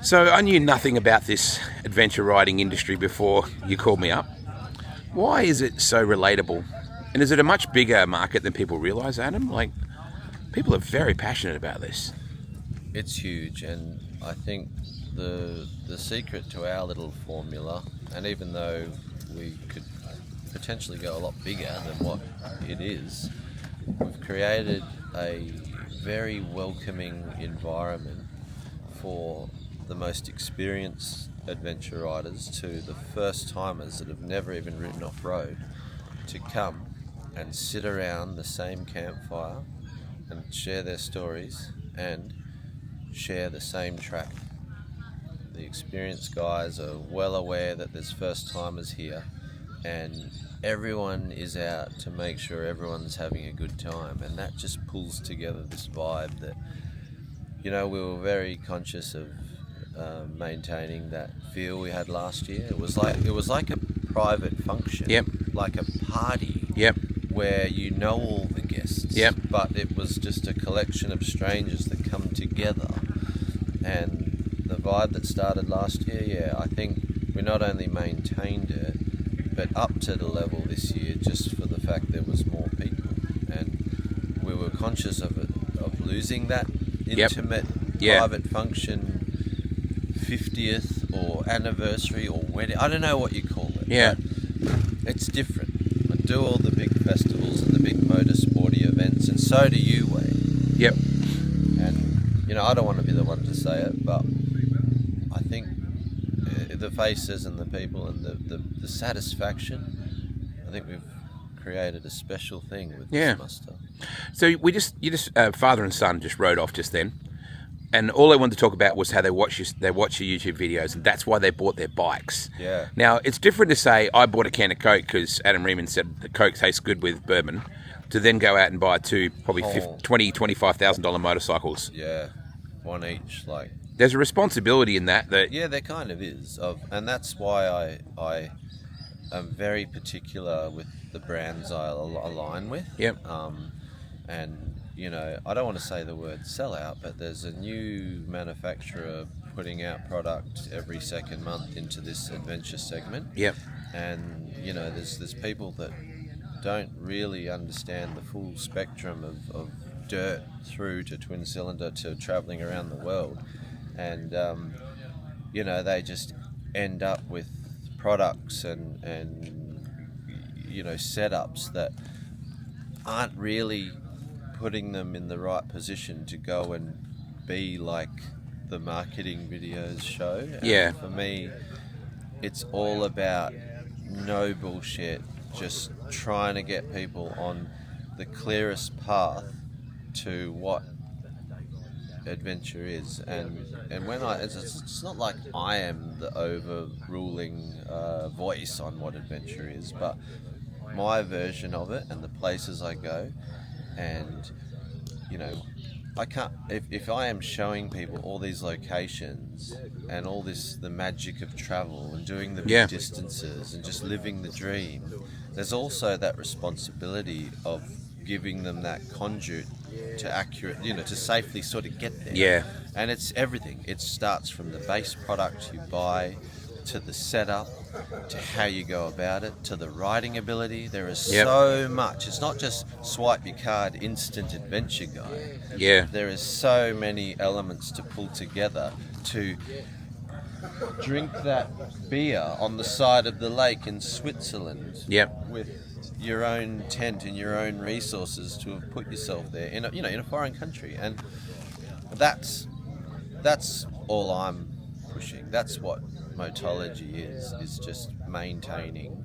So I knew nothing about this adventure riding industry before you called me up. Why is it so relatable? And is it a much bigger market than people realise, Adam? Like, people are very passionate about this. It's huge, and I think the secret to our little formula, and even though we could potentially go a lot bigger than what it is, we've created a very welcoming environment for the most experienced adventure riders to the first timers that have never even ridden off-road to come and sit around the same campfire and share their stories and share the same track. The experienced guys are well aware that there's first timers here, and everyone is out to make sure everyone's having a good time, and that just pulls together this vibe that, you know, we were very conscious of maintaining that feel we had last year. It was like a private function, Yep. like a party, Yep. where you know all the guests, Yep. but it was just a collection of strangers that come together. And the vibe that started last year, yeah, I think we not only maintained it, but up to the level this year just for the fact there was more people. And we were conscious of losing that intimate private function 50th or anniversary or wedding. I don't know what you call it. Yeah. It's different. I do all the big festivals and the big motorsporty events, and so do you, Wayne. Yep. And, you know, I don't want to be the one to say it, but I think the faces and the people and the satisfaction, I think we've created a special thing with this muster. So you just father and son just rode off just then, and all they wanted to talk about was how they watch your YouTube videos, and that's why they bought their bikes. Yeah. Now it's different to say I bought a can of Coke because Adam Riemann said that Coke tastes good with bourbon, to then go out and buy two probably $25,000 motorcycles. Yeah, one each. Like, there's a responsibility in that. Yeah, there kind of is, and that's why I am very particular with the brands I align with. Yep. And, you know, I don't want to say the word sellout, but there's a new manufacturer putting out product every second month into this adventure segment. Yep. And, you know, there's people that don't really understand the full spectrum of dirt through to twin cylinder to traveling around the world. And, you know, they just end up with products and you know, setups that aren't really putting them in the right position to go and be like the marketing videos show. Yeah. And for me, it's all about no bullshit, just trying to get people on the clearest path to what adventure is. And when it's not like I am the overruling voice on what adventure is, but my version of it and the places I go. And, you know, I can't, if I am showing people all these locations and all this, the magic of travel and doing the big distances and just living the dream, there's also that responsibility of giving them that conduit to accurate, you know, to safely sort of get there. Yeah. And it's everything. It starts from the base product you buy, to the setup, to how you go about it, to the riding ability. There is so much. It's not just swipe your card, instant adventure guy. Yeah. There is so many elements to pull together to drink that beer on the side of the lake in Switzerland. Yep. With your own tent and your own resources to have put yourself there in a foreign country. And that's all I'm pushing. That's what Motology is just maintaining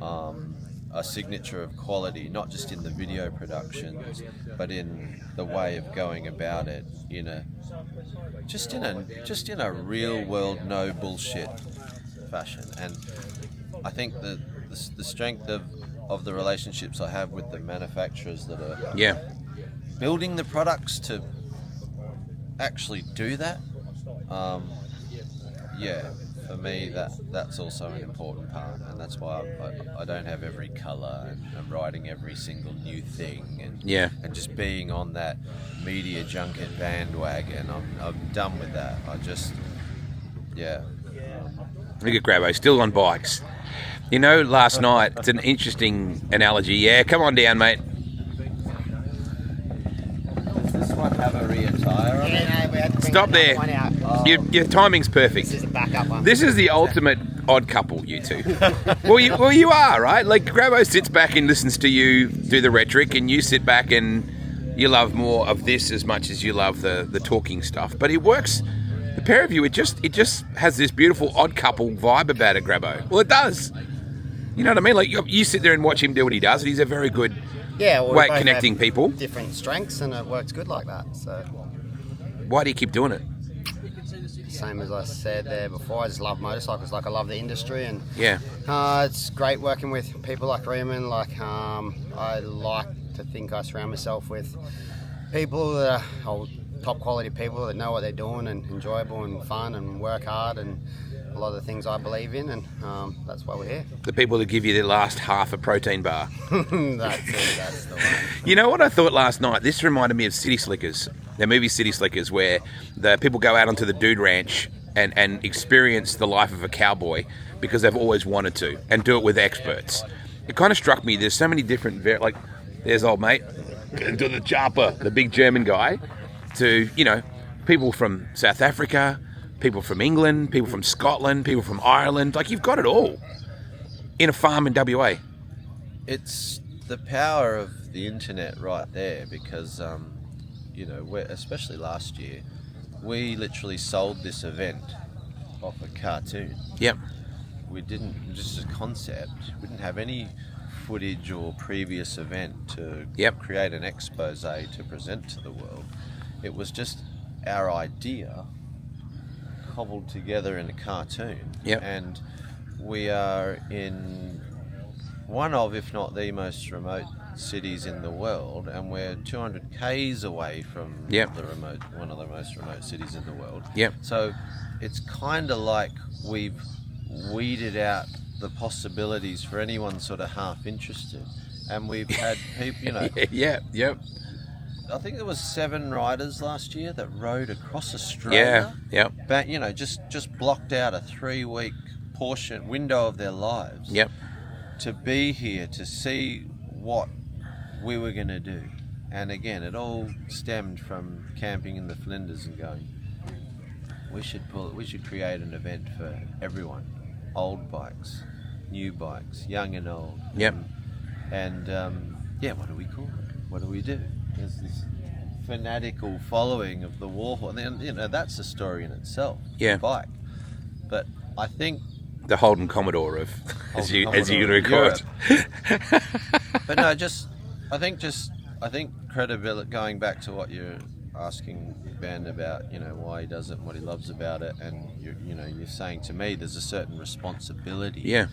a signature of quality, not just in the video productions, but in the way of going about it, in a real world, no bullshit fashion. And I think the strength of the relationships I have with the manufacturers that are building the products to actually do that, for me that's also an important part, and that's why I don't have every colour and I'm riding every single new thing and just being on that media junket bandwagon. I'm done with that. I just Yeah. Look at Grabbo, still on bikes. You know, last night, it's an interesting analogy. Yeah, come on down, mate. Does this one have a rear tyre on it? Yeah, no, we had to bring Stop another there. one out. Your timing's perfect. This is a backup one. This is the ultimate odd couple, you two. well, you are, right? Like, Grabbo sits back and listens to you do the rhetoric, and you sit back and you love more of this as much as you love the talking stuff. But it works. The pair of you, it just has this beautiful odd couple vibe about it, Grabbo. Well, it does. You know what I mean? Like, you sit there and watch him do what he does, and he's a very good well, way we both connecting have people. different strengths, and it works good like that. So, Why do you keep doing it? same as I said there before, I just love motorcycles. Like, I love the industry, and Yeah. it's great working with people like Riemann. Like, I like to think I surround myself with people that are top quality people that know what they're doing and enjoyable and fun and work hard and a lot of the things I believe in, and that's why we're here. The people that give you the last half a protein bar. That's it, that's the one. You know what I thought last night? This reminded me of City Slickers, the movie City Slickers, where the people go out onto the dude ranch and experience the life of a cowboy because they've always wanted to, and do it with experts. It kind of struck me, there's so many different, like, there's old mate, to the chopper, the big German guy, to, you know, people from South Africa, people from England, people from Scotland, people from Ireland. Like, you've got it all in a farm in WA. It's the power of the internet right there, because, you know, especially last year, we literally sold this event off a cartoon. Yep. We didn't, just a concept, we didn't have any footage or previous event to create an expose to present to the world. It was just our idea cobbled together in a cartoon. Yep. And we are in one of, if not the most remote cities in the world, and we're 200 k's away from one of the most remote cities in the world. Yep. So it's kind of like we've weeded out the possibilities for anyone sort of half interested, and we've had people, you know. Yep. I think there was 7 riders last year that rode across Australia. Yeah. But, you know, just blocked out a 3-week window of their lives. Yep. To be here, to see what we were going to do. And again, it all stemmed from camping in the Flinders and going, we should create an event for everyone. Old bikes, new bikes, young and old. Yep. And what do we call it? What do we do? There's this fanatical following of the Warhorse, and you know, that's a story in itself. Yeah. Bike. But I think the Holden Commodore of, as you Commodore record. But no, I think credibility. Going back to what you're asking Ben about, you know, why he does it and what he loves about it, and you're saying to me, there's a certain responsibility. Yeah.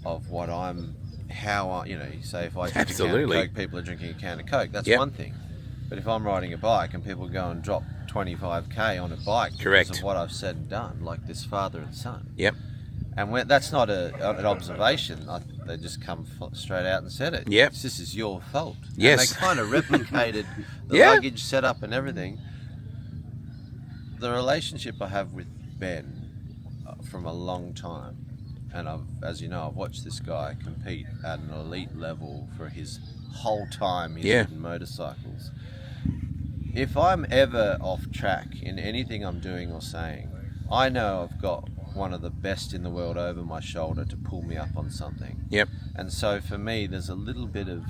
Of what you say if I drink Absolutely. a can of Coke, people are drinking a can of Coke. That's Yep. one thing. But if I'm riding a bike and people go and drop 25k on a bike Correct. because of what I've said and done, like this father and son. Yep. And that's not an observation. They just come straight out and said it. Yep. This is your fault. Yes. And they kind of replicated the Yeah. luggage setup and everything. The relationship I have with Ben from a long time, and as you know, I've watched this guy compete at an elite level for his whole time he's ridden motorcycles. If I'm ever off track in anything I'm doing or saying, I know I've got one of the best in the world over my shoulder to pull me up on something. Yep. And so for me, there's a little bit of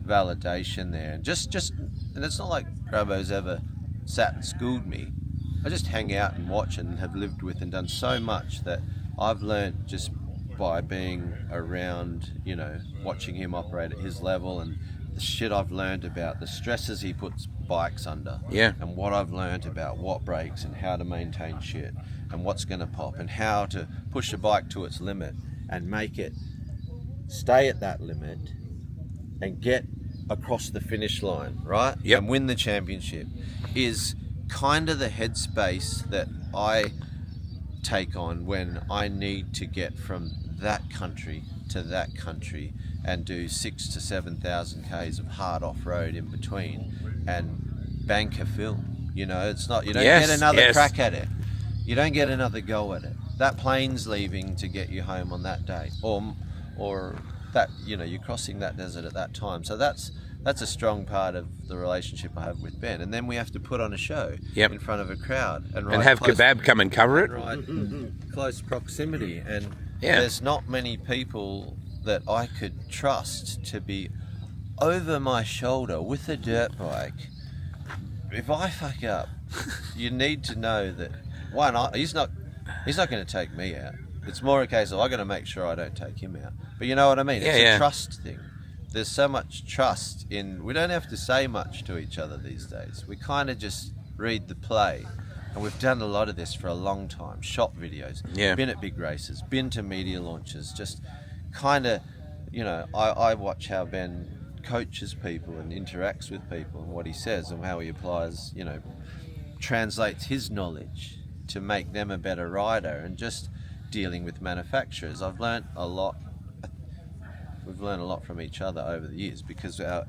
validation there. And and it's not like Grabbo's ever sat and schooled me. I just hang out and watch and have lived with and done so much that I've learnt just by being around, you know, watching him operate at his level, and the shit I've learned about the stresses he puts bikes under. Yeah. And what I've learned about what breaks and how to maintain shit and what's going to pop and how to push a bike to its limit and make it stay at that limit and get across the finish line, right? Yep. And win the championship is kind of the headspace that I take on when I need to get from that country to that country and do 6,000 to 7,000 k's of hard off-road in between and bank a film. You know, it's not, you don't get another crack at it. You don't get another go at it. that plane's leaving to get you home on that day, or that you're crossing that desert at that time. So that's a strong part of the relationship I have with Ben. And then we have to put on a show in front of a crowd and have Kebab come and cover it. Right, close proximity. And there's not many people that I could trust to be over my shoulder with a dirt bike. If I fuck up, you need to know that he's not going to take me out. It's more a case of I got to make sure I don't take him out. But you know what I mean? It's a trust thing. There's so much trust we don't have to say much to each other these days. We kind of just read the play. And we've done a lot of this for a long time. Shop videos, been at big races, been to media launches, just kind of, I watch how Ben coaches people and interacts with people and what he says and how he applies, translates his knowledge to make them a better rider, and just dealing with manufacturers. I've learnt a lot. We've learned a lot from each other over the years, because our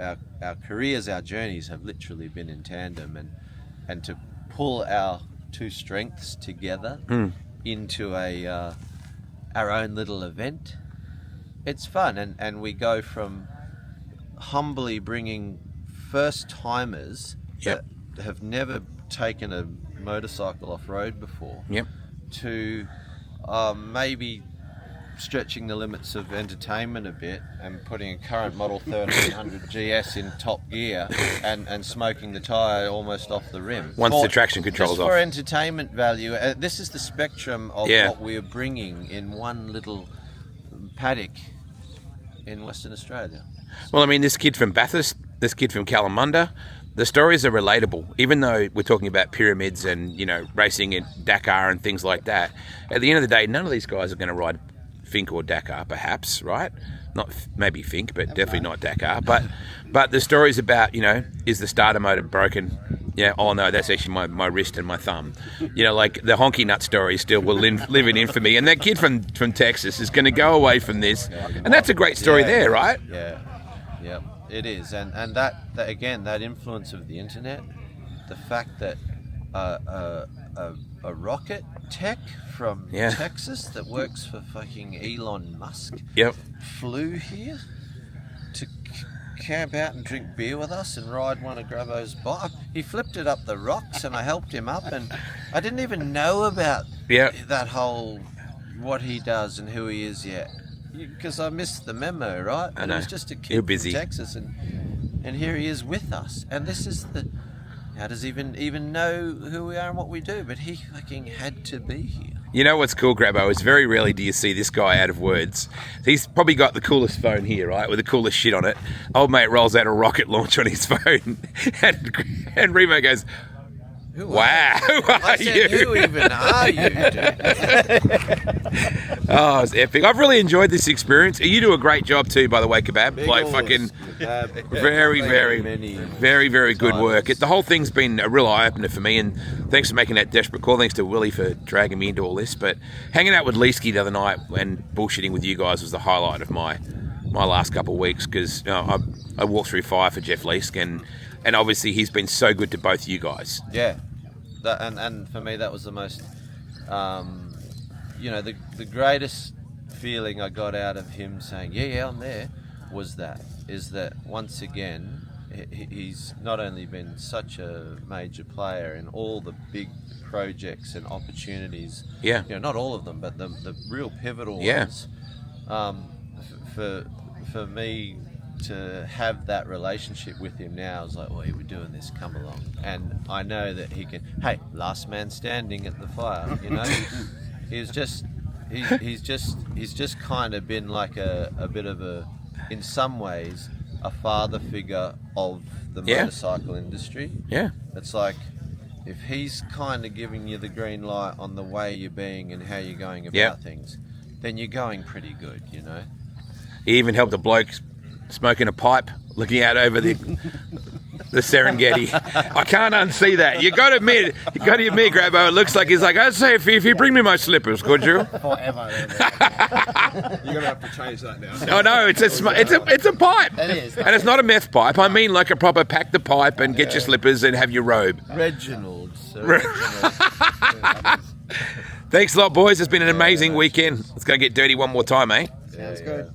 careers, our journeys have literally been in tandem, and to pull our two strengths together into our own little event, it's fun. And we go from humbly bringing first timers that have never taken a motorcycle off-road before to maybe stretching the limits of entertainment a bit and putting a current model 1300 GS in top gear and smoking the tyre almost off the rim. Once the traction control's off. For entertainment value, this is the spectrum of what we're bringing in one little paddock in Western Australia. Well, I mean, this kid from Bathurst, this kid from Kalamunda, the stories are relatable, even though we're talking about pyramids and, racing in Dakar and things like that. At the end of the day, none of these guys are going to ride Fink or Dakar, perhaps, right? Not maybe Fink, but definitely not Dakar. But the stories about, is the starter motor broken? Yeah, oh no, that's actually my wrist and my thumb. Like the honky nut story still will live in infamy. And that kid from Texas is going to go away from this. And that's a great story there, right? Yeah, it is. And that again, that influence of the internet, the fact that a rocket tech from Texas that works for fucking Elon Musk flew here to camp out and drink beer with us and ride one of Grabbo's bikes. He flipped it up the rocks and I helped him up, and I didn't even know about that whole what he does and who he is yet, because I missed the memo, right? I know. It was just a kid busy. from Texas, and here he is with us, and this is how does he even know who we are and what we do? But he fucking had to be here. You know what's cool, Grabbo, is very rarely do you see this guy out of words. He's probably got the coolest phone here, right, with the coolest shit on it. Old mate rolls out a rocket launch on his phone, and Reemo goes, wow, who are you? Who even are you, dude? Oh, it's epic. I've really enjoyed this experience. You do a great job too, by the way, Kebab. Very, very good work. The whole thing's been a real eye-opener for me, and thanks for making that desperate call. Thanks to Willie for dragging me into all this. But hanging out with Leisky the other night and bullshitting with you guys was the highlight of my last couple of weeks, because I walked through fire for Jeff Leisk, and obviously he's been so good to both you guys. Yeah, and for me that was the most, the greatest feeling I got out of him saying, yeah, I'm there, is that once again, he's not only been such a major player in all the big projects and opportunities, not all of them, but the real pivotal ones, for me to have that relationship with him now is like, well, we're doing this, come along. And I know that he can, hey, last man standing at the fire, he's just kind of been like a bit of a, in some ways, a father figure of the motorcycle industry. Yeah. It's like, if he's kind of giving you the green light on the way you're being and how you're going about things, then you're going pretty good, He even helped a bloke smoking a pipe, looking out over the Serengeti. I can't unsee that. You got to admit, Grabbo, it looks like he's like, I'd say if you bring me my slippers, could you? Forever. You're gonna have to change that now. No, it's a pipe. It is. And it's not a meth pipe. I mean like a proper pack the pipe and get your slippers and have your robe. Reginald, sir. Thanks a lot, boys. It's been an amazing weekend. Let's go get dirty one more time, eh? Sounds good.